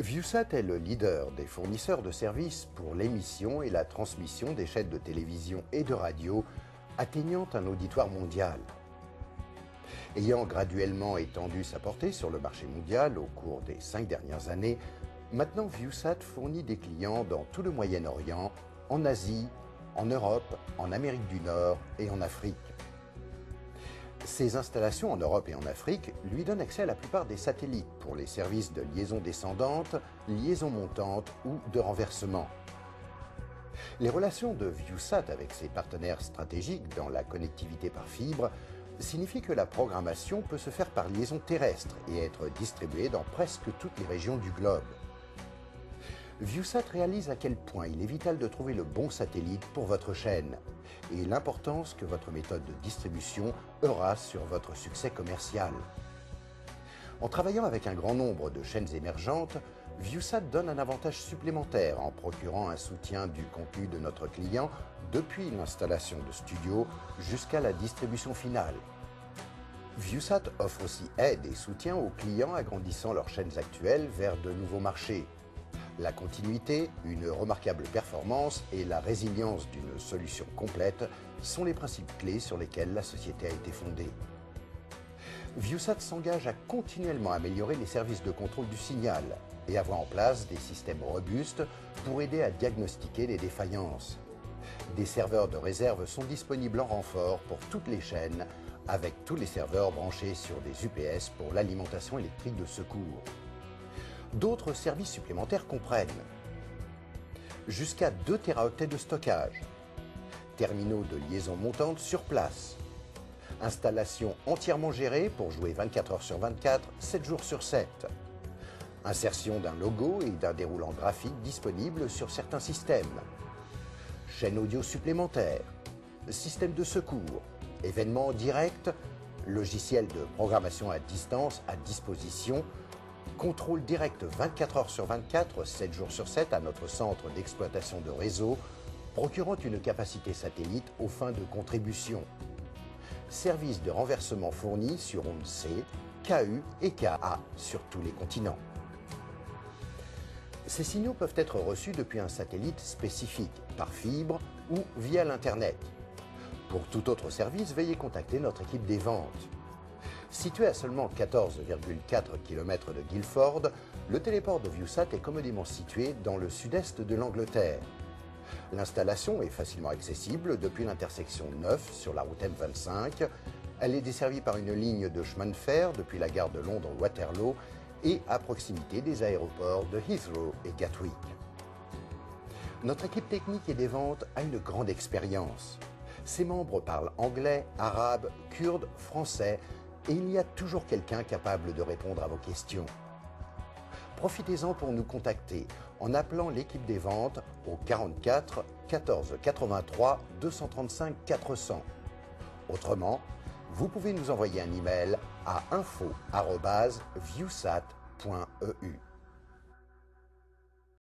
Viusat est le leader des fournisseurs de services pour l'émission et la transmission des chaînes de télévision et de radio atteignant un auditoire mondial. Ayant graduellement étendu sa portée sur le marché mondial au cours des 5 dernières années, maintenant Viusat fournit des clients dans tout le Moyen-Orient, en Asie, en Europe, en Amérique du Nord et en Afrique. Ces installations en Europe et en Afrique lui donnent accès à la plupart des satellites pour les services de liaison descendante, liaison montante ou de renversement. Les relations de Viusat avec ses partenaires stratégiques dans la connectivité par fibre signifient que la programmation peut se faire par liaison terrestre et être distribuée dans presque toutes les régions du globe. Viusat réalise à quel point il est vital de trouver le bon satellite pour votre chaîne et l'importance que votre méthode de distribution aura sur votre succès commercial. En travaillant avec un grand nombre de chaînes émergentes, Viusat donne un avantage supplémentaire en procurant un soutien du contenu de notre client depuis l'installation de studio jusqu'à la distribution finale. Viusat offre aussi aide et soutien aux clients agrandissant leurs chaînes actuelles vers de nouveaux marchés. La continuité, une remarquable performance et la résilience d'une solution complète sont les principes clés sur lesquels la société a été fondée. Viusat s'engage à continuellement améliorer les services de contrôle du signal et avoir en place des systèmes robustes pour aider à diagnostiquer les défaillances. Des serveurs de réserve sont disponibles en renfort pour toutes les chaînes, avec tous les serveurs branchés sur des UPS pour l'alimentation électrique de secours. D'autres services supplémentaires comprennent jusqu'à 2 Teraoctets de stockage, terminaux de liaison montante sur place, installation entièrement gérée pour jouer 24 heures sur 24, 7 jours sur 7, insertion d'un logo et d'un déroulant graphique disponible sur certains systèmes, chaîne audio supplémentaire, système de secours, événements en direct, logiciel de programmation à distance à disposition, contrôle direct 24 heures sur 24, 7 jours sur 7 à notre centre d'exploitation de réseau, procurant une capacité satellite aux fins de contribution. Service de renversement fourni sur ondes C, KU et KA sur tous les continents. Ces signaux peuvent être reçus depuis un satellite spécifique, par fibre ou via l'Internet. Pour tout autre service, veuillez contacter notre équipe des ventes. Situé à seulement 14,4 km de Guildford, le téléport de Viusat est commodément situé dans le sud-est de l'Angleterre. L'installation est facilement accessible depuis l'intersection 9 sur la route M25. Elle est desservie par une ligne de chemin de fer depuis la gare de Londres Waterloo et à proximité des aéroports de Heathrow et Gatwick. Notre équipe technique et des ventes a une grande expérience. Ses membres parlent anglais, arabe, kurde, français, et il y a toujours quelqu'un capable de répondre à vos questions. Profitez-en pour nous contacter en appelant l'équipe des ventes au 44 14 83 235 400. Autrement, vous pouvez nous envoyer un email à info@viusat.eu.